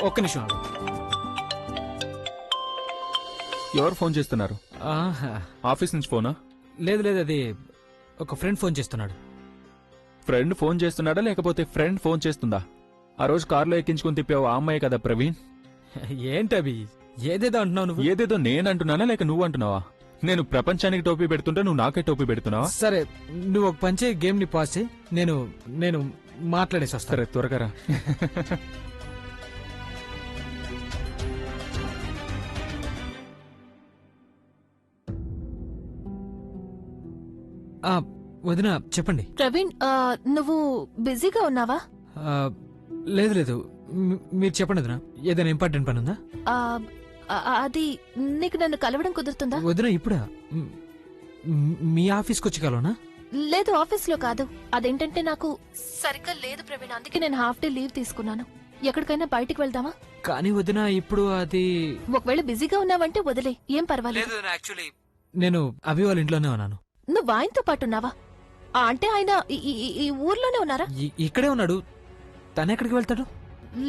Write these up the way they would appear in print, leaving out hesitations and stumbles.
ఒక్క నిమిషం ఆగు. ఎవరు ఫోన్ చేస్తున్నారు? ఆహా. ఆఫీస్ నుంచి ఫోనా? లేదు లేదు, అది ఒక ఫ్రెండ్ ఫోన్ చేస్తున్నాడు. ఫ్రెండ్ ఫోన్ చేస్తున్నాడా లేకపోతే ఫ్రెండ్ ఫోన్ చేస్తుందా? ఆ రోజు కారులో ఎక్కించుకుని తిప్పావు ఆ అమ్మాయి కదా ప్రవీణ్? ఏంటవి ఏదేదో అంటున్నావు నువ్వు? ఏదేదో నేను అంటున్నానా లేక నువ్వు అంటున్నావా? నేను ప్రపంచానికి టోపీ పెడుతుంటే నువ్వు నాకే టోపీ పెడుతున్నావా? సరే, నువ్వు ఒక పంచే గేమ్ ని పాస్ చేయి, నేను నేను మాట్లాడేసి వస్తా. సరే త్వరగా రా. వదిన చెప్పండి. ప్రవీణ్, నువ్వు బిజీగా ఉన్నావా? ఆ, లేదు లేదు, మీరు చెప్పండి వదిన. ఏదైనా ఇంపార్టెంట్ పని ఉందా? ఆ, అది నీకు నన్ను కలవడం కుదురుతుందా? వదిన ఇప్పుడా? మీ ఆఫీస్కి వచ్చి కలవనా? లేదు, ఆఫీస్ లో కాదు. అదేంటంటే నాకు సరిగ్గా లేదు ప్రవీణ్, అందుకే నేను హాఫ్ డే లీవ్ తీసుకున్నాను. ఎక్కడికైనా బయటికి వెళ్దామా? కానీ వదిన ఇప్పుడు అది... ఒకవేళ బిజీగా ఉన్నావంటే వదిలే, ఏం పర్వాలేదు. నేను అభి వాళ్ళ ఇంట్లోనే ఉన్నాను. నువ్వు ఆయనతో పాటున్నావా? అంటే ఆయన ఈ ఊర్లోనే ఉన్నారా? ఇక్కడే ఉన్నాడు. తనెక్కడికి వెళ్తాడు?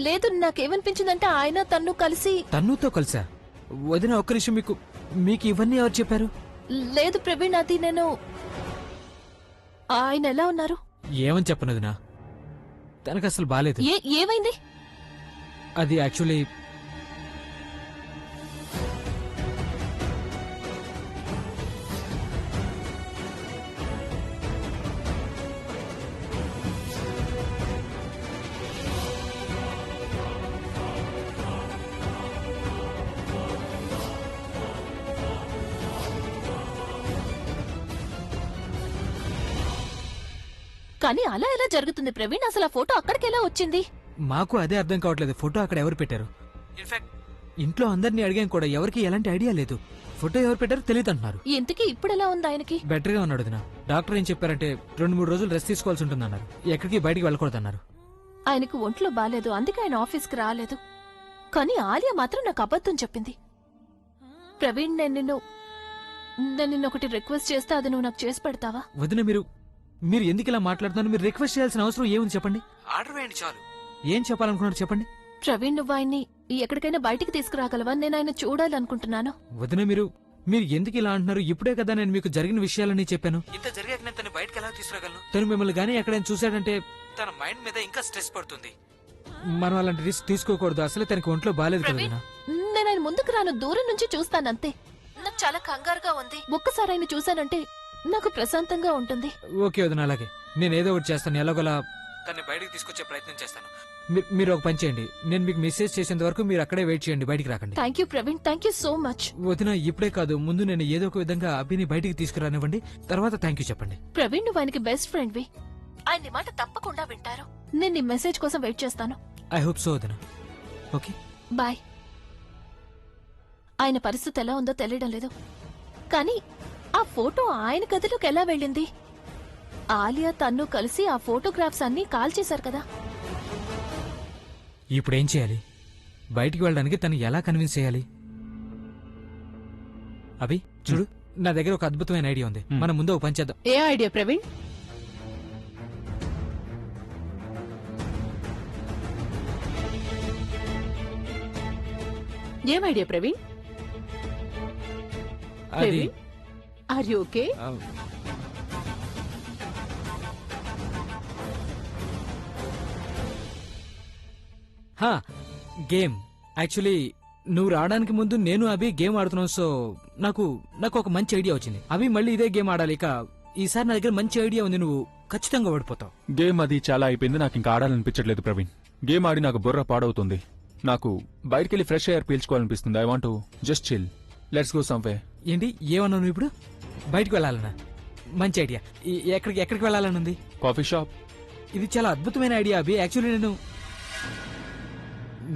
లేదు, నాకేమనిపించిందంటే ఆయన తన్ను కలిసి... తన్నుతో కలిసా? వదిన ఒక్క నిమిషం, మీకు ఇవన్నీ ఎవరు చెప్పారు? లేదు ప్రవీణ్, అది నేను... ఆయన ఎలా ఉన్నారు? ఏమని చెప్పను వదినా, తనకు అసలు బాలేదు. ఏమైంది? అది యాక్చువల్లీ... కానీ అలా ఎలా జరుగుతుంది ప్రవీణ్? అసలు ఆ ఫోటో అక్కడికి ఎలా వచ్చింది? మాకు అదే అర్థం కావట్లేదు. ఫోటో అక్కడ ఎవరు పెట్టారు? ఇన్ఫాక్ట్ ఇంట్లో అందరినీ అడిగాం కూడా, ఎవరికి ఎలాంటి ఐడియా లేదు. ఫోటో ఎవరు పెట్టారో తెలియదు అంటున్నారు. ఇంతకీ ఇప్పుడు ఎలా ఉంది ఆయనకి? బెటర్ గా ఉన్నాడు వదినా. డాక్టర్ ఏం చెప్పారంటే 2-3 రోజులు రెస్ట్ తీసుకోవాల్సి ఉంటుందన్నారు. ఎక్కడికి బయటికి వెళ్ళకూడదన్నారు. ఆయనకు ఒంట్లో బాలేదు, అందుకే ఆయన ఆఫీస్కి రాలేదు. కానీ ఆలియా మాత్రం నాకు అబద్ధం చెప్పింది. ప్రవీణ్, నేను నిన్ను ఒకటి రిక్వెస్ట్ చేస్తే అది నువ్వు నాకు చేసి పెడతావా? వదిన, మీరు ఎందుకు ఇలా మాట్లాడుతున్నారు? మీరు రిక్వెస్ట్ చేయాల్సిన అవసరం ఏముంది చెప్పండి. ఆర్డర్ వేయండి చాలు. ఏం చెప్పాలనుకున్నారు చెప్పండి. ప్రవీణ్, నువ్వు ఆయన్ని ఎక్కడికైనా బయటికి తీసుకురాగలవా? నేను ఆయన చూడాలనుకుంటున్నాను. వదిన, మీరు ఎందుకు ఇలా అంటున్నారు? ఇప్పుడే కదా నేను మీకు జరిగిన విషయాలని చెప్పాను. ఇంత జరిగాక నేను తను బయటకు ఎలా తీసుకురాగలను? తను మిమ్మల్ని గానీ ఎక్కడైనా చూశాడంటే తన మైండ్ మీద ఇంకా స్ట్రెస్ పడుతుంది. మనం అలాంటి రిస్క్ తీసుకోకూడదు. అసలే తనకి ఒంట్లో బాలేదు కదా వదినా. నేను ఆయన ముందుకు రాను, దూరం నుంచి చూస్తానంతే. నాకు చాలా కంగారుగా ఉంది. ఒక్కసారి ఆయన చూశానంటే నాకు ప్రశాంతంగా ఉంటుంది. ఓకే వదిన, అలాగే నేను ఏదో ఒకటి చేస్తాను. ఎలాగోలా తన్ని బయటికి తీసుకొచ్చే ప్రయత్నం చేస్తాను. మీరు ఒక పని చేయండి, నేను మీకు మెసేజ్ చేసేంత వరకు మీరు అక్కడే వెయిట్ చేయండి, బయటికి రాకండి. Thank you Praveen, thank you so much. వదిన, ఇప్పుడే కాదు, ముందు నేను ఏదో ఒక విధంగా అభిని బయటికి తీసుకురానివ్వండి, తర్వాత థ్యాంక్ యూ చెప్పండి. ప్రవీణ్, నువ్వు ఆయనకి బెస్ట్ ఫ్రెండ్ వి. ఆయన మాట తప్పకుండా వింటారు. నేను నీ మెసేజ్ కోసం వెయిట్ చేస్తాను. ఐ హోప్ సో వదిన. Okay bye. ఆయన పరిస్థితి ఎలా ఉందో తెలియడం లేదు, కానీ ఆ ఫోటో ఆయన గదిలోకి ఎలా వెళ్ళింది? ఆలియా తన్ను కలిసి ఆ ఫోటోగ్రాఫ్స్ అన్ని కాల్ చేశారు కదా. ఇప్పుడు ఏం చేయాలి? బయటికి వెళ్ళడానికి తను ఎలా కన్విన్స్ చేయాలి? అభి చూడు, నా దగ్గర ఒక అద్భుతమైన ఐడియా ఉంది. మనం ముందు ఒక పని చేద్దాం. ఏ ఐడియా ప్రవీణ్? ఏం ఐడియా ప్రవీణ్? అది are you okay? Game. Actually నువ్వు రావడానికి ముందు నేను అభి గేమ్ ఆడుతున్నావు. సో నాకు ఒక మంచి ఐడియా వచ్చింది. అభి మళ్ళీ ఇదే గేమ్ ఆడాలి. ఇక ఈసారి నా దగ్గర మంచి ఐడియా ఉంది, నువ్వు ఖచ్చితంగా ఓడిపోతావు. గేమ్ అది చాలా అయిపోయింది, నాకు ఇంకా ఆడాలనిపించట్లేదు ప్రవీణ్. గేమ్ ఆడి నాకు బుర్ర పాడవుతుంది. నాకు బయటికెళ్ళి ఫ్రెష్ ఎయిర్ పీల్చుకోవాలనిపిస్తుంది. I want to just chill. Let's go somewhere. ఏంటి ఏమన్నావు నువ్వు ఇప్పుడు? బయటకు వెళ్ళాలన్నా? మంచి ఐడియా. ఎక్కడికి వెళ్ళాలనుంది? Coffee shop. ఇది చాలా అద్భుతమైన ఐడియా అభి. యాక్చువల్లీ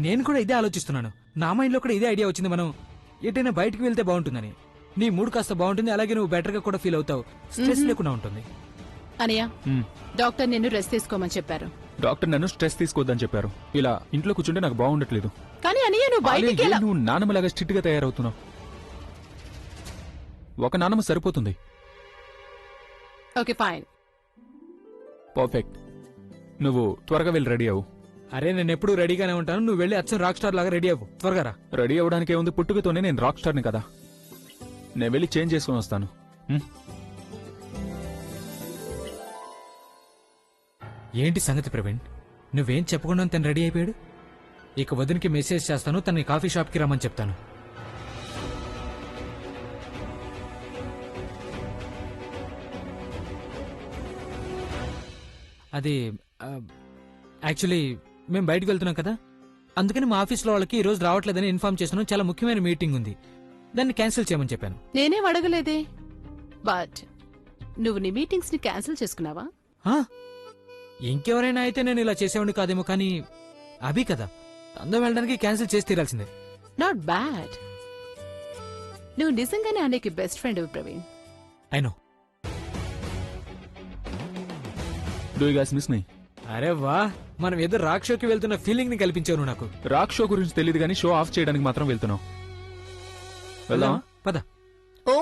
నేను కూడా ఇదే ఆలోచిస్తున్నాను. నా మైండ్ లో కూడా ఇదే ఐడియా వచ్చింది. మనం ఎటైనా బయటకు వెళ్తే బాగుంటుందని. నీ మూడ్ కాస్త బాగుంటుంది, అలాగే నువ్వు బెటర్ గా కూడా ఫీల్ అవుతావు, స్ట్రెస్ లేకుండా ఉంటుంది. అనయ్య, డాక్టర్ నిన్ను రెస్ట్ తీసుకోమని చెప్పారు. డాక్టర్ నన్ను స్ట్రెస్ తీసుకోవద్దని చెప్పారు. ఇలా ఇంట్లో కూర్చుంటే నాకు బాగుండట్లేదు. కానీ అనయ్య, నువ్వు బయటికి నువ్వు నానమ్మలాగా స్ట్రిక్ట్ గా తయారవుతున్నావు. ఒక నానమ్మ సరిపోతుంది. Okay fine. పర్ఫెక్ట్. నువ్వు త్వరగా వెళ్ళి రెడీ అవ్వు. అరే నేను ఎప్పుడు రెడీగానే ఉంటాను, నువ్వు వెళ్ళి అచ్చం రాక్ స్టార్ లాగా రెడీ అవ్వు, త్వరగా రా. రెడీ అవ్వడానికి ఏముంది, పుట్టుకతోనే నేను రాక్ స్టార్ని కదా. నేను వెళ్ళి చేంజ్ చేసుకుని వస్తాను. ఏంటి సంగతి ప్రవీణ్, నువ్వేం చెప్పకుండా తను రెడీ అయిపోయాడు? ఇక వదినికి మెసేజ్ చేస్తాను, తనని కాఫీ షాప్కి రమ్మని చెప్తాను. అది యాక్చువల్లీ మేము బయటకు వెళ్తున్నాం కదా, అందుకని మా ఆఫీస్లో వాళ్ళకి ఈ రోజు రావట్లేదని ఇన్ఫార్మ్ చేస్తున్నాం. చాలా ముఖ్యమైన మీటింగ్ ఉంది, దాన్ని క్యాన్సిల్ చేయమని చెప్పాను. నేనేం అడగలేదే. బట్ నువ్వు నీ మీటింగ్స్ ని క్యాన్సిల్ చేసుకున్నావా? ఆ? ఇంకెవరైనా అయితే నేను ఇలా చేసేవాడిని కాదేమో, కానీ అభి కదా, అందరం వెళ్ళడానికి క్యాన్సిల్ చేసి తీరాల్సిందే. Not bad. నువ్వు నిజంగానే అనేకి best friend Praveen. I know. Do you guys miss me? అరే వా, మనం ఏదో రాక్ షోకి వెళ్తున్న ఫీలింగ్ ని కల్పించావు నాకు. రాక్ షో గురించి తెలియదు కానీ షో ఆఫ్ చేయడానికి మాత్రం వెళ్తున్నావు. వెళ్దామా? పద. ఓ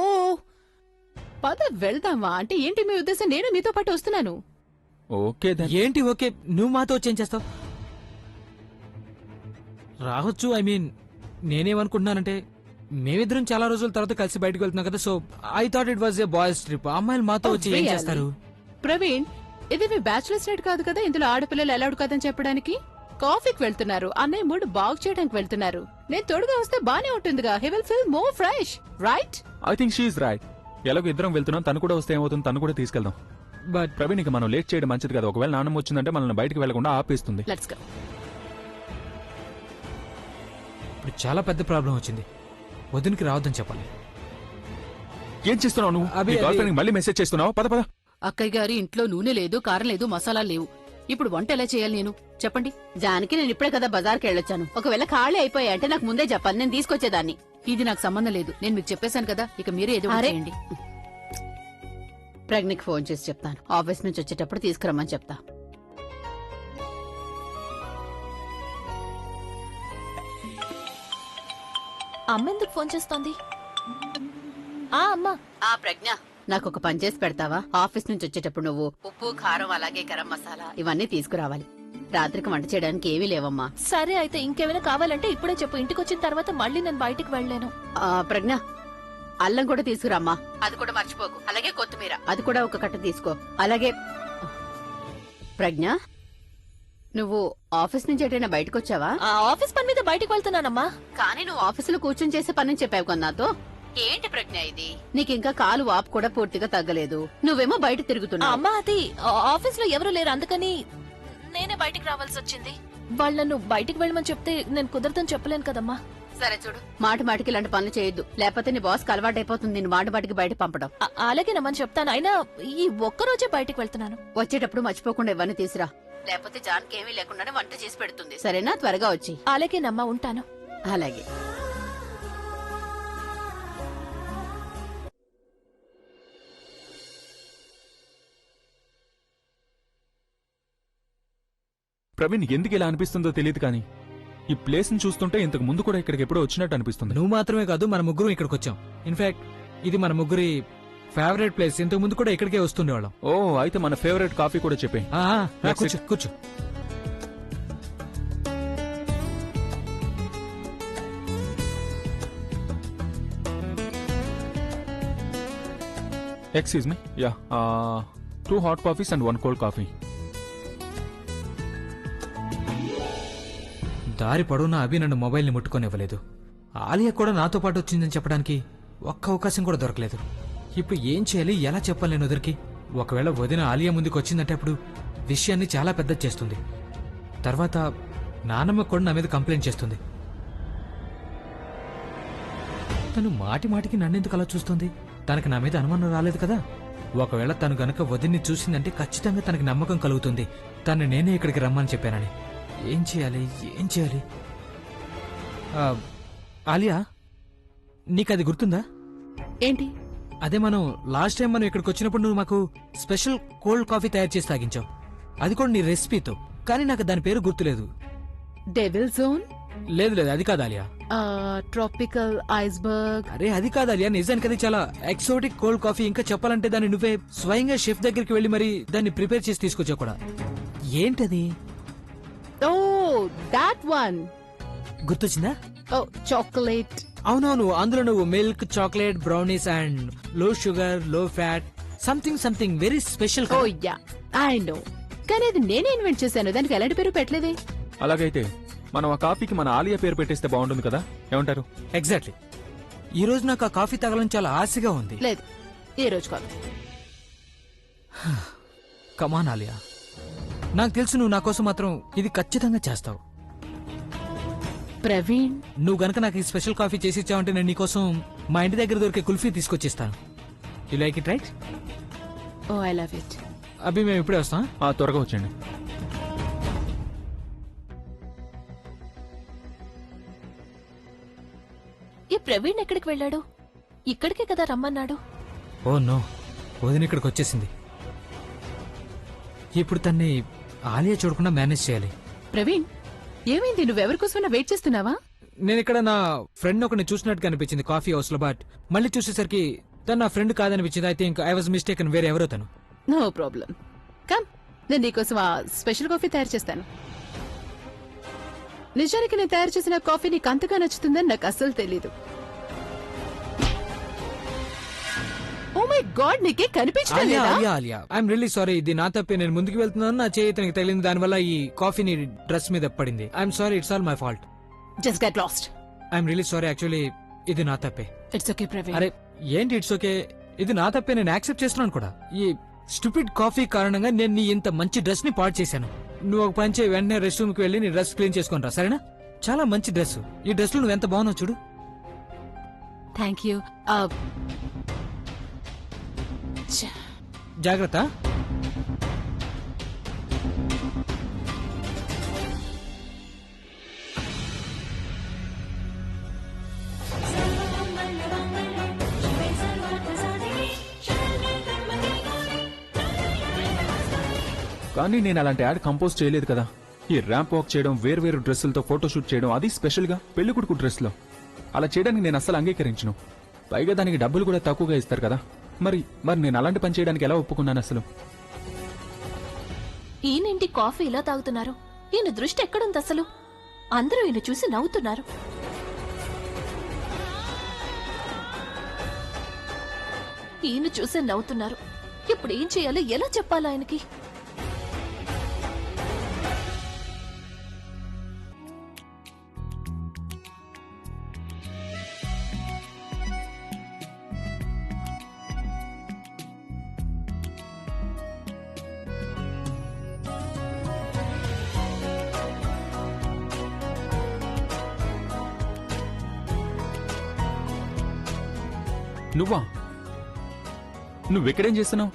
పద వెళ్దామా అంటే ఏంటి మీ ఉద్దేశం? నేను నీతో పాటు వస్తున్నాను. Okay then. ఏంటి ఓకే, నువ్వు మాతో వచ్చి ఏం చేస్తావు? రావచ్చు, ఐ మీన్ నేనేమనుకుంటున్నానంటే మేమిద్దరం చాలా రోజుల తర్వాత కలిసి బయటకు వెళ్తున్నాం కదా, so I thought it was a boys trip. అమ్మాయిలు మాతో వచ్చి ఏం చేస్తారు? ప్రవీణ్, ఇది మీ బ్యాచులర్స్ నైట్ కాదు కదా, ఇందులో ఆడపిల్లలు అలౌడ్ కాదని చెప్పడానికి. కాఫీకి వెళ్తున్నారు, అన్నయ్య మూడు బాగు చేయడానికి వెళ్తున్నారు. నేను తోడుగా వస్తే బానే ఉంటుందిగా. He will feel more fresh, right? I think she is right. ఎలాగో ఇద్దరం వెళ్తున్నాం, తను కూడా వస్తే ఏమవుతుంది, తను కూడా తీసుకెళ్దాం. బట్ ప్రవీణ్, ఇక మనం లేట్ చేయడం మంచిది కదా. ఒకవేళ నాన్నమ్మ వచ్చిందంటే మనల్ని బయటకు వెళ్లకుండా ఆపేస్తుంది. Let's go. ఇప్పుడు చాలా పెద్ద ప్రాబ్లం వచ్చింది, వదినికి రావద్దని చెప్పాలి. ఏం చేస్తున్నావు నువ్వు? అభి, నీ గర్ల్ ఫ్రెండ్ మళ్ళీ మెసేజ్ చేస్తున్నావు? పద పద. అక్కయ్య గారి ఇంట్లో నూనె లేదు, కారం లేదు, మసాలా లేవు. ఇప్పుడు వంట ఎలా చేయాలి నేను? చెప్పండి. జానికి నేను ఇప్పుడే కదా బజార్కి వెళ్ళొచ్చాను. ఒకవేళ ఖాళీ అయిపోయాయి అంటే నాకు ముందే చెప్పాలి, నేను తీసుకొచ్చేదాన్ని. ఇది నాకు సంబంధం లేదు, నేను మీకు చెప్పేశాను కదా. ఇక మీరే ఏదో ఒకటి అరే. చేయండి. ప్రజ్ఞకి ఫోన్ చేసి చెప్తాను, ఆఫీస్ నుంచి వచ్చేటప్పుడు తీసుకురమ్మని చెప్తా. అమ్మ ఎందుకు ఫోన్ చేస్తోంది? అమ్మా. ఆ ప్రజ్ఞ, నాకు ఒక పని చేసి పెడతావా? ఆఫీస్ నుంచి వచ్చేటప్పుడు నువ్వు ఉప్పు, కారం, అలాగే గరం మసాలా ఇవన్నీ తీసుకురావాలి. రాత్రికి వంట చేయడానికి ఏమీ లేవమ్మా. సరే అయితే, ఇంకేమైనా కావాలంటే ఇప్పుడే చెప్పు. ఇంటికి వచ్చిన తర్వాత మళ్ళీ నేను బయటికి వెళ్ళలేను. ప్రజ్ఞ, అల్లం కూడా తీసుకురామ్మా. అది కూడా మర్చిపోకు. అలాగే కొత్తిమీర, అది కూడా ఒక కట్ట తీసుకో. అలాగే ప్రజ్ఞ, నువ్వు ఆఫీస్ నుంచి ఎటైనా బయటకు వచ్చావా? ఆఫీస్ పని మీద బయటికి వెళ్తున్నానమ్మా. కానీ నువ్వు ఆఫీసులో కూర్చొని చేసే పని చెప్పావు కదా నాతో. ఏంటి ప్రజ్ఞ ఇది? నీకింకా కాలు వాపు కూడా పూర్తిగా తగ్గలేదు, నువ్వేమో బయట తిరుగుతున్నావు. అమ్మా, అది ఆఫీస్ లో ఎవరు లేరు, అందుకని నేనే బయటికి రావాల్సి వచ్చింది. వాళ్ళు నన్ను బయటికి వెళ్ళమని చెప్తే నేను కుదరదని చెప్పలేను కదమ్మా. సరే చూడు, మాటి మాటికి ఇలాంటి పనులు చేయొద్దు, లేకపోతే నీ బాస్కి అలవాటైపోతుంది నేను మాటి మాటికి బయట పంపడం. అలాగే నమ్మని చెప్తాను, అయినా ఈ ఒక్కరోజే బయటికి వెళ్తున్నాను. వచ్చేటప్పుడు మర్చిపోకుండా ఇవన్నీ తీసురా, లేకపోతే జాన్కి ఏమీ లేకుండానే వంట చేసి పెడుతుంది. సరేనా? త్వరగా వచ్చి. అలాగే నమ్మా, ఉంటాను. అలాగే. ప్రవీణ్, ఎందుకు ఇలా అనిపిస్తుందో తెలియదు కానీ ఈ ప్లేస్ ని చూస్తుంటే ఇంతకు ముందు కూడా ఇక్కడికి ఎప్పుడో వచ్చినట్టు అనిపిస్తుంది. నువ్వు మాత్రమే కాదు, మన ముగ్గురు ఇక్కడికి వచ్చాం. ఇన్ఫాక్ట్ ఇది మన ముగ్గురి ఫేవరెట్ ప్లేస్. ఇంతకు ముందు కూడా ఇక్కడికే వస్తుండేవాళ్ళం. ఓ, అయితే మన ఫేవరెట్ కాఫీ కూడా చెప్పే. కూర్చో కూర్చో. Excuse me, yeah, 2 hot coffees and 1 cold coffee. దారి పొడవునా అభి నన్ను మొబైల్ని ముట్టుకొనివ్వలేదు. ఆలియా కూడా నాతో పాటు వచ్చిందని చెప్పడానికి ఒక్క అవకాశం కూడా దొరకలేదు. ఇప్పుడు ఏం చేయాలి, ఎలా చెప్పాలి నేను వదిలికి? ఒకవేళ వదిన ఆలియా ముందుకు వచ్చిందంటే అప్పుడు విషయాన్ని చాలా పెద్ద చేస్తుంది. తర్వాత నానమ్మ కూడా నా మీద కంప్లైంట్ చేస్తుంది. తను మాటి మాటికి నన్నెందుకు అలా చూస్తుంది? తనకు నా మీద అనుమానం రాలేదు కదా. ఒకవేళ తను గనక వదిన్ని చూసిందంటే ఖచ్చితంగా తనకి నమ్మకం కలుగుతుంది తను నేనే ఇక్కడికి రమ్మని చెప్పానని. ఏం చేయాలి, ఏం చేయాలి? ఆలియా, నీకది గుర్తుందా? ఏంటి? అదే మనం లాస్ట్ టైం మనం ఇక్కడికి వచ్చినప్పుడు నువ్వు మాకు స్పెషల్ కోల్డ్ కాఫీ తయారు చేసి తాగించావు. అది కూడా నీ రెసిపీతో, కానీ నాకు దాని పేరు గుర్తులేదు. Devil zone? లేదు లేదు, అది కాదు ఆలియా. Tropical iceberg? అరే అది కాదు ఆలియా, నిజానికి అది చాలా ఎక్సోటిక్ కోల్డ్ కాఫీ. ఇంకా చెప్పాలంటే దాన్ని నువ్వే స్వయంగా షెఫ్ దగ్గరికి వెళ్లి మరి దాన్ని ప్రిపేర్ చేసి తీసుకొచ్చావు కూడా. ఏంటది? Oh that one. గుర్తొచ్చిందా? Oh chocolate. అవునవును, అందులో నువ్వు milk, chocolate, brownies and low sugar, low fat, something very special. Oh yeah I know, కానీ అది నేనే ఇన్వెంట్ చేశాను, దానికి ఎలాంటి పేరు పెట్టలేదే. అలాగైతే మనం ఆ కాఫీకి మన ఆలియా పేరు పెట్టేస్తే బాగుంటుంది కదా, ఏమంటారు? ఎగ్జాక్ట్లీ. ఈ రోజు నాకు ఆ కాఫీ తాగాలని చాలా ఆశగా ఉంది. లేదు, ఈ రోజు కాదు. కమాన్ ఆలియా, నాకు తెలుసు నువ్వు నా కోసం మాత్రం ఇది ఖచ్చితంగా చేస్తావు. ప్రవీణ్, నువ్వు గనక నాకు ఈ స్పెషల్ కాఫీ చేసి ఇచ్చావంటే నేను నీకోసం మా ఇంటి దగ్గర దొరికే కుల్ఫీ తీసుకొచ్చిస్తాను. You like it right? Oh I love it. Abhi మేము ఇప్పుడే వస్తాం. త్వరగా వచ్చండి. ఈ ప్రవీణ్ ఎక్కడికి వెళ్ళాడు? ఇక్కడికే కదా రమ్మన్నాడు. ఓ నో, వదిన ఇక్కడికి వచ్చేసింది. ఇప్పుడు తన్ని ఆలియా చూడకుండా మేనేజ్ చేయాలి. ప్రవీణ్, ఏమైంది? నువ్వెవరి కోసం వెయిట్ చేస్తున్నావా? నేను ఇక్కడ నా ఫ్రెండ్ ఒకరిని చూసినట్టు కనిపించింది కాఫీ హౌస్ లో, బట్ మళ్ళీ చూసేసరికి తను నా ఫ్రెండ్ కాదనిపించింది. I think I was mistaken, వేరే ఎవరో తను. నో ప్రాబ్లం, కమ్, నేను నీకోసం ఆ స్పెషల్ కాఫీ తయారు చేస్తాను. నిజానికి నేను తయారు చేసిన కాఫీ నీకు అంతగా నచ్చుతుందని నాకు అస్సలు తెలీదు. ఓ మై గాడ్, నీకే కనిపించడం ఆలియా లేదా? Alia Alia, I'm really sorry. ఇది నా తప్పే. నేను ముందుకు వెళ్తున్నాను, నా చేయి ఇతనికి తగిలింది, దానివల్ల ఈ కాఫీని డ్రెస్ మీద పడింది. I'm sorry, it's all my fault. Just get lost. I'm really sorry, actually ఇది నా తప్పే. It's okay Praveen. అరే ఏంటి ఇట్స్ ఓకే, ఇది నా తప్పే, నేను యాక్సెప్ట్ చేస్తున్నాను కూడా. ఈ స్టూపిడ్ కాఫీ కారణంగా నేను నీ ఇంత మంచి డ్రెస్ ని పాడు చేశాను. నువ్వు ఒక పని చేయి, వెంటనే రెస్ట్ రూమ్ కి వెళ్ళి నీ డ్రెస్ క్లీన్ చేసుకొని రా, సరేనా? చాలా మంచి డ్రెస్. ఈ డ్రెస్ లో నువ్వు ఎంత బాగున్నావు చూడు. Thank you. జాగ్రత్త. కానీ నేను అలాంటి యాడ్ కంపోజ్ చేయలేదు కదా. ఈ ర్యాంప్ వాక్ చేయడం, వేర్వేరు డ్రెస్సులతో ఫోటోషూట్ చేయడం, అది స్పెషల్ గా పెళ్లి కొడుకు డ్రెస్ లో, అలా చేయడానికి నేను అస్సలు అంగీకరించను. పైగా దానికి డబ్బులు కూడా తక్కువగా ఇస్తారు కదా. మరి నేను అలాంటి పని చేయడానికి ఎలా ఒప్పుకున్నాను అసలు? ఈయనేంటి కాఫీ ఇలా తాగుతున్నారు? ఈయన దృష్టి ఎక్కడుంది అసలు? అందరూ ఈయన చూసి నవ్వుతున్నారు. ఈయన చూసే నవ్వుతున్నారు. ఇప్పుడు ఏం చేయాలో ఎలా చెప్పాలి ఆయనకి? నువ్వా? నువ్వెక్కడేం చేస్తున్నావు?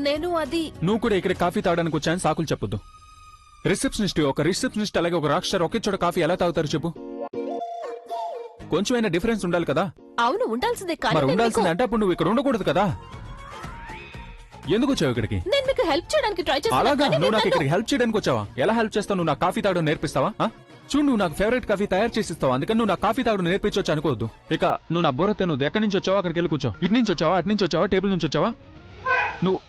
నేను అది నువ్వు కూడా ఇక్కడ కాఫీ తాగడానికి వచ్చాయని సాకులు చెప్పొద్దు. ఒక రిసెప్షనిస్ట్ అలాగే ఒక రాక్ స్టార్ ఒకే చోట కాఫీ ఎలా తాగుతారు చెప్పు? కొంచెమైనా డిఫరెన్స్ ఉండాలి కదా. అవును ఉండాల్సిందే, కానీ మరి నేను ఉండాల్సింది మీకు- అంటే అప్పుడు నువ్వు ఇక్కడ ఉండకూడదు కదా. ఎందుకు వచ్చావు ఇక్కడికి? నేను మీకు హెల్ప్ చేయడానికి ట్రై చేస్తాను, అలాగా? కానీ నువ్వు మీరు నాకు నన్ను- ఇక్కడికి హెల్ప్ చేయడానికి వచ్చావా? ఎలా హెల్ప్ చేస్తావు? నువ్వు నాకు కాఫీ తాగడం నేర్పిస్తావా? చూడు, నువ్వు నాకు ఫేవరెట్ కాఫీ తయారు చేసిస్తావు, అందుకని నువ్వు నాకు కాఫీ తాగడం నేర్పించవచ్చు అనుకోవద్దు. ఇక నువ్వు నా బుర్ర తినొద్దు. ఎక్కడి నుంచి వచ్చావా అక్కడికి వెళ్ళి కూర్చో. ఇటు నుంచి వచ్చావా, అటు నుంచి వచ్చావా, టేబుల్ నుంచి వచ్చావా? నువ్వు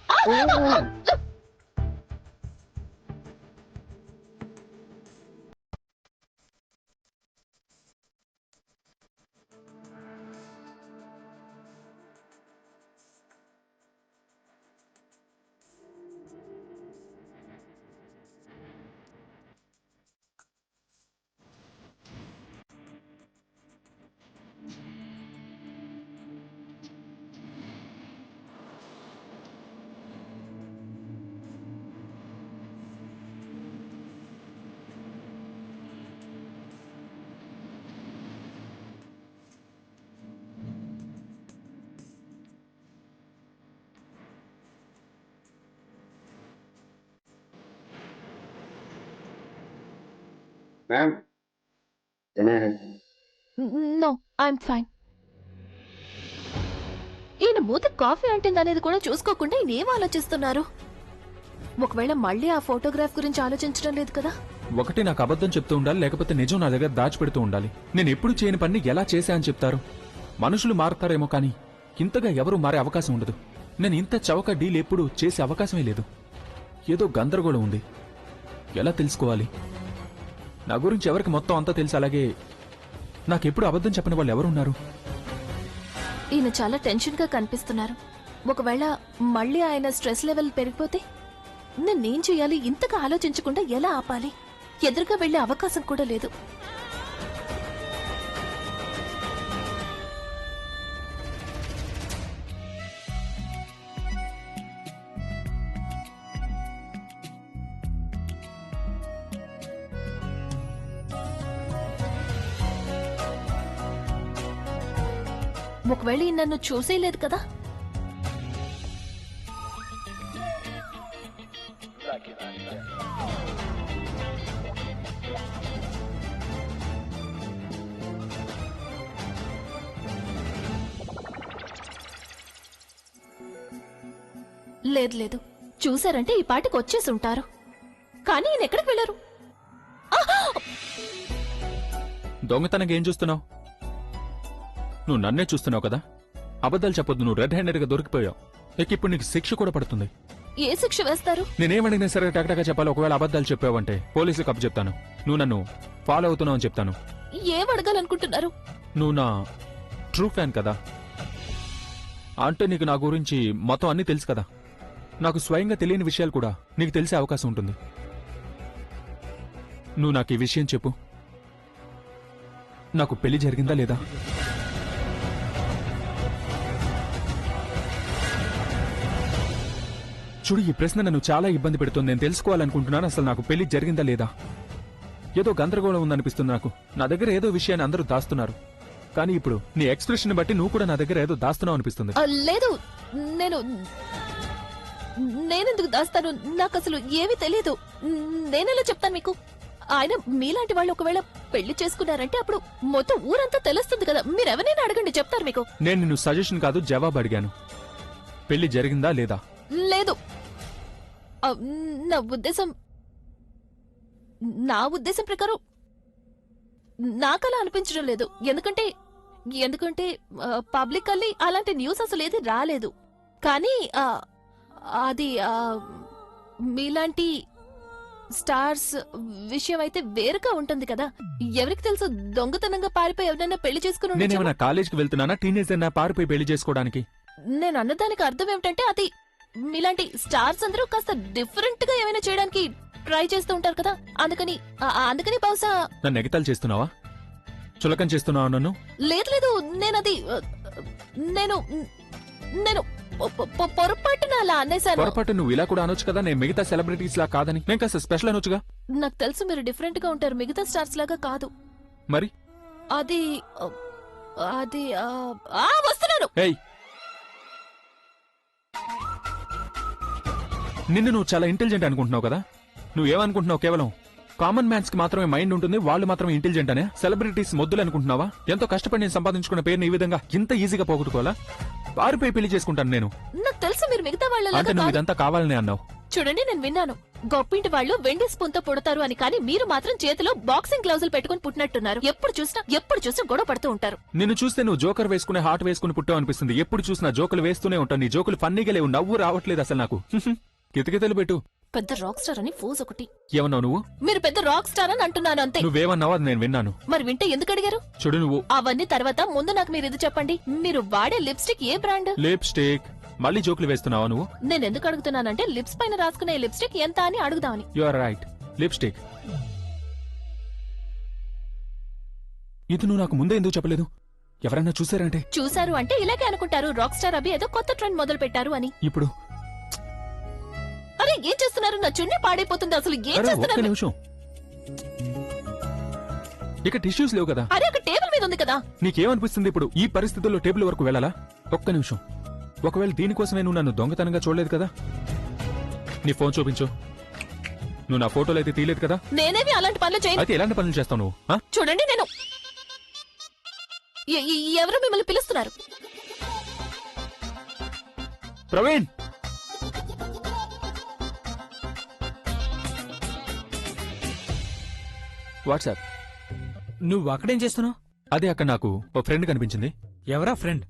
మ్యామ్ తినేరా? No I'm fine. ఈయన మూత కాఫీ అంటుంది అనేది కూడా చూసుకోకుండా ఈయన ఏం ఆలోచిస్తున్నారు? ఒకవేళ మళ్ళీ ఆ ఫోటోగ్రాఫ్ గురించి ఆలోచించడం లేదు కదా? ఒకటి నాకు అబద్ధం చెప్తూ ఉండాలి, లేకపోతే నిజం నా దగ్గర దాచిపెడుతూ ఉండాలి. నేను ఎప్పుడు చేయని పని ఎలా చేశా అని చెప్తారు. మనుషులు మారుతారేమో కానీ ఇంతగా ఎవరూ మారే అవకాశం ఉండదు. నేను ఇంత చవక డీల్ ఎప్పుడు చేసే అవకాశమే లేదు. ఏదో గందరగోళం ఉంది. ఎలా తెలుసుకోవాలి? నా గురించి ఎవరికి మొత్తం అంతా తెలుసు. అలాగే నాకెప్పుడు అబద్ధం చెప్పని వాళ్ళు ఎవరున్నారు? ఈయన చాలా టెన్షన్ గా కనిపిస్తున్నారు. ఒకవేళ మళ్ళీ ఆయన స్ట్రెస్ లెవెల్ పెరిగిపోతే నేనేం చేయాలి? ఇంతగా ఆలోచించకుండా ఎలా ఆపాలి? ఎదురుగా వెళ్లే అవకాశం కూడా లేదు. ఒకవేళ ఈయన నన్ను చూసేయలేదు కదా? లేదు లేదు, చూశారంటే ఈ పాటికి వచ్చేసి ఉంటారు. కానీ ఈయన ఎక్కడికి వెళ్ళారు? దొంగతనంగా ఏం చూస్తున్నావు? నువ్వు నన్నే చూస్తున్నావు కదా. అబద్ధాలు చెప్పొద్దు. నువ్వు రెడ్ హ్యాండెడ్ గా దొరికిపోయావు. ఇప్పుడు నీకు శిక్ష కూడా పడుతుంది. ఏ శిక్ష వేస్తారు? నేనేమడిగినా సరే టకటగా చెప్పాలి. ఒకవేళ అబద్ధాలు చెప్పావంటే పోలీసులకు అప్పు చెప్తాను. నువ్వు నన్ను ఫాలో అవుతున్నావు అని చెప్తాను. ఏం అడగాలనుకుంటున్నారు? నువ్వు నా ట్రూ ఫ్యాన్ కదా. అంటే నీకు నా గురించి మొత్తం అన్నీ తెలుసు కదా. నాకు స్వయంగా తెలియని విషయాలు కూడా నీకు తెలిసే అవకాశం ఉంటుంది. నువ్వు నాకు ఈ విషయం చెప్పు. నాకు పెళ్లి జరిగిందా లేదా? చూడు, ఈ ప్రశ్న నన్ను చాలా ఇబ్బంది పెడుతుంది. నేను తెలుసుకోవాలనుకుంటున్నాను, అసలు నాకు పెళ్లి జరిగిందా లేదా. ఏదో గందరగోళం ఉందనిపిస్తుంది నాకు. నా దగ్గర ఏదో విషయాన్ని అందరూ దాస్తున్నారు. కానీ ఇప్పుడు నీ ఎక్స్ప్రెషన్ బట్టి నువ్వు కూడా నా దగ్గర ఏదో దాస్తున్నావు అనిపిస్తుంది. లేదు, నేనెందుకు దాస్తాను? నాకు అసలు ఏమీ తెలియదు. నేనెలా చెప్తాను మీకు? ఆయన మీలాంటి వాళ్ళు ఒకవేళ పెళ్లి చేసుకున్నారంటే అప్పుడు మొత్తం ఊరంతా తెలుస్తుంది కదా. మీరెవరైనా అడగండి, చెప్తారు మీకు. నేను నిన్ను సజెషన్ కాదు, జవాబు అడిగాను. పెళ్లి జరిగిందా లేదా? లేదు. నా ఉద్దేశం ప్రకారం నాకలా అనిపించడం లేదు. ఎందుకంటే పబ్లికల్లీ అలాంటి న్యూస్ అసలు ఏది రాలేదు. కానీ అది మీలాంటి స్టార్స్ విషయం అయితే వేరుగా ఉంటుంది కదా. ఎవరికి తెలుసు, దొంగతనంగా పారిపోయి ఎవరైనా పెళ్లి చేసుకుని నేనేమన్నా కాలేజ్కి వెళ్తున్నానా? టీనేజర్ నా పారిపోయి పెళ్లి చేసుకోవడానికి? నేను అన్నదానికి అర్థం ఏమిటంటే అది మీలాంటి స్టార్స్ అందరూ కాస్త డిఫరెంట్ గా ఏమైనా చేయడానికి ట్రై చేస్తూ ఉంటారు కదా. అందుకని బహుశా. నన్ను ఎగతాళి చేస్తున్నావా? చులకం చేస్తున్నావా నన్ను? లేదు, నేను పొరపాటున అలా అనేసాను. పొరపాటు నువ్వు ఇలా కూడా అనొచ్చు కదా. నేను మిగతా సెలబ్రిటీస్ లా కాదని. నేను కాస్త స్పెషల్ అనొచ్చుగా. నాకు తెలుసు మీరు డిఫరెంట్ గా ఉంటారు, మిగతా స్టార్స్ లాగా కాదు. మరి అది వస్తున్నాను. ఏయ్, నిన్ను నువ్వు చాలా ఇంటెలిజెంట్ అనుకుంటున్నావు కదా. నువ్వేమనుకుంటున్నావు? కేవలం కామన్ మ్యాన్స్ కి మాత్రమే మైండ్ ఉంటుంది, వాళ్ళు మాత్రమే ఇంటెలిజెంట్ అనే. సెలబ్రిటీస్ మొద్దులు అనుకుంటున్నావా? ఎంతో కష్టపడి నేను సంపాదించుకున్న పేరుని ఈ విధంగా ఇంత ఈజీగా పోగొట్టుకోవాలా? పారిపోయి పెళ్లి చేసుకుంటాను నేను. నాకు తెలుసు మీరు మిగతా అంటే నువ్వు వాళ్ళ. ఇదంతా కావాలనే అన్నావు. చూడండి, నేను విన్నాను గొప్పింటి వాళ్ళు వెండి స్పూన్ తో పుడతారు అని. కానీ మీరు మాత్రం చేతిలో బాక్సింగ్ గ్లౌజులు పెట్టుకుని పుట్టినట్టున్నారు. ఎప్పుడు చూసినా గొడవ పడుతూ ఉంటారు. నిన్ను చూస్తే నువ్వు జోకర్ వేసుకునే హార్ట్ వేసుకుని పుట్టావు అనిపిస్తుంది. ఎప్పుడు చూసినా జోకులు వేస్తూనే ఉంటాను. నీ జోకులు ఫన్నీగా లేవు, నవ్వు రావట్లేదు అసలు నాకు. కితకితలు పెట్టు. పెద్ద రాక్ స్టార్ అని ఫోజ్ ఒకటి. ఏమన్నావు నువ్వు? మీరు పెద్ద రాక్ స్టార్ అని అంటున్నాను అంతే. నువ్వేమన్నావు అది నేను విన్నాను. మరి వింటే ఎందుకు అడిగారు? చూడు, నువ్వు అవన్నీ తర్వాత, ముందు నాకు మీరు ఇది చెప్పండి. మీరు వాడే లిప్స్టిక్ ఏ బ్రాండ్? లిప్స్టిక్. మళ్ళీ జోకులు వేస్తున్నావా నువ్వు? నేను ఎందుకు అడుగుతున్నానంటే లిప్స్ పైన రాసుకునే లిప్స్టిక్ ఎంత అని అడుగుదామని. You are right, lipstick. ఇది నువ్వు నాకు ముందే ఎందుకు చెప్పలేదు? ఎవరైనా చూసారంటే? చూసారు అంటే ఇలాగే అనుకుంటారు, రాక్ స్టార్ అభి ఏదో కొత్త ట్రెండ్ మొదలు పెట్టారు అని. ఇప్పుడు అరే ఏం చేస్తున్నారు? నా చున్నీ పాడైపోతుంది. అసలు ఏం ఒక్క చేస్తున్నారు? నిమిషం. ఇక టిష్యూస్ లేవు కదా. అరే అక్కడ టేబుల్ మీద ఉంది కదా. నీకేమనిపిస్తుంది ఇప్పుడు ఈ పరిస్థితుల్లో టేబుల్ వరకు వెళ్ళాలా? ఒక్క నిమిషం. ఒకవేళ దీనికోసమే నువ్వు నన్ను దొంగతనంగా చూడలేదు కదా? నీ ఫోన్ చూపించు. నువ్వు నా ఫోటోలు అయితే తీయలేదు కదా? నేనేవి అలాంటి పనులు చేయను. అయితే ఎలాంటి పనులు చేస్తావు నువ్వు? చూడండి, నేను ఎవరో మిమ్మల్ని పిలుస్తున్నారు. ప్రవీణ్, వాట్సాప్. నువ్వు అక్కడేం చేస్తున్నావు? అదే అక్కడ నాకు ఓ ఫ్రెండ్ కనిపించింది. ఎవరా ఫ్రెండ్?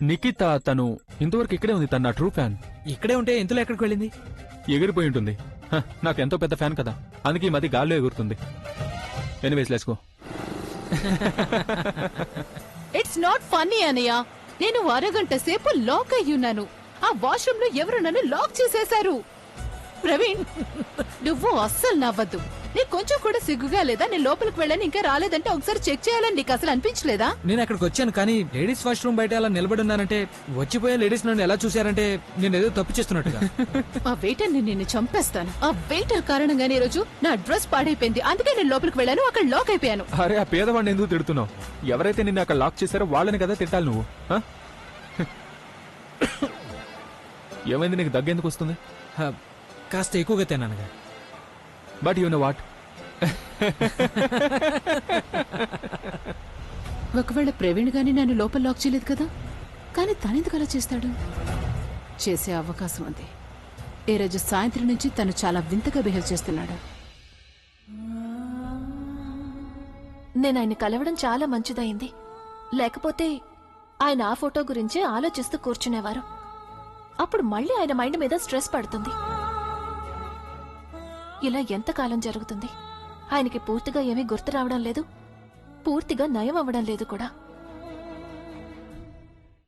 నిఖిత. తను ఇంతవరకు ఇక్కడే ఉంది. తన నా ట్రూ ఫ్యాన్. ఇక్కడే ఉంటే ఇంతలో ఎక్కడికి వెళ్ళింది? ఎగిరిపోయి ఉంటుంది. నాకు ఎంతో పెద్ద ఫ్యాన్ కదా, అందుకే ఈ మధ్య గాల్లో ఎగురుతుంది. Anyways let's go. It's not funny అనయ్య. నేను అరగంట సేపు లాక్ అయ్యి ఉన్నాను. ఆ వాష్రూమ్ లో ఎవరు నన్ను లాక్ చేసేశారు. ప్రవీణ్, నువ్వు అస్సలు నవ్వద్దు. నీకు కొంచెం కూడా సిగ్గుగా లేదా? నేను లోపలికి వెళ్ళని ఇంకా రాలేదంటే ఒకసారి చెక్ చేయాలని నీకు అసలు అనిపించలేదా? నేను అక్కడికి వచ్చాను కానీ లేడీస్ వాష్రూమ్ బయట అలా నిలబడి ఉన్నానంటే వచ్చిపోయే లేడీస్ నన్ను ఎలా చూశారంటే నేను ఏదో తప్పు చేస్తున్నట్టుగా. ఆ వెయిటర్ ని నేను చంపేస్తాను. ఆ వెయిటర్ కారణంగానే ఈ రోజు నా డ్రెస్ పాడైపోయింది. అందుకే నేను లోపలికి వెళ్ళాను, అక్కడ లాక్ అయిపోయాను. అరే ఆ పేదవాడిని ఎందుకు తిడుతున్నావు? ఎవరైతే నిన్ను అక్కడ లాక్ చేశారో వాళ్ళని కదా తిట్టాలి నువ్వు. ఆ? ఏమైంది, నీకు దగ్గెందుకు వస్తుంది? హ, కాస్త ఎక్కువగా తిన్నానుగా. బట్ యు నో వాట్, ఒకవేళ ప్రవీణ్ గాని నన్ను లోపల లాక్ చేయలేదు కదా, కానీ తనెందుకు అలా చేస్తాడు? చేసే అవకాశం ఉంది. ఈ రోజు సాయంత్రం నుంచి తను చాలా వింతగా బిహేవ్ చేస్తున్నాడు. నేను ఆయన కలవడం చాలా మంచిదైంది. లేకపోతే ఆయన ఆ ఫోటో గురించే ఆలోచిస్తూ కూర్చునేవారు. అప్పుడు మళ్ళీ ఆయన మైండ్ మీద స్ట్రెస్ పడుతుంది. ఇలా ఎంతకాలం జరుగుతుంది? ఆయనకి పూర్తిగా ఏమీ గుర్తు రావడం లేదు, పూర్తిగా నయం అవ్వడం లేదు కూడా.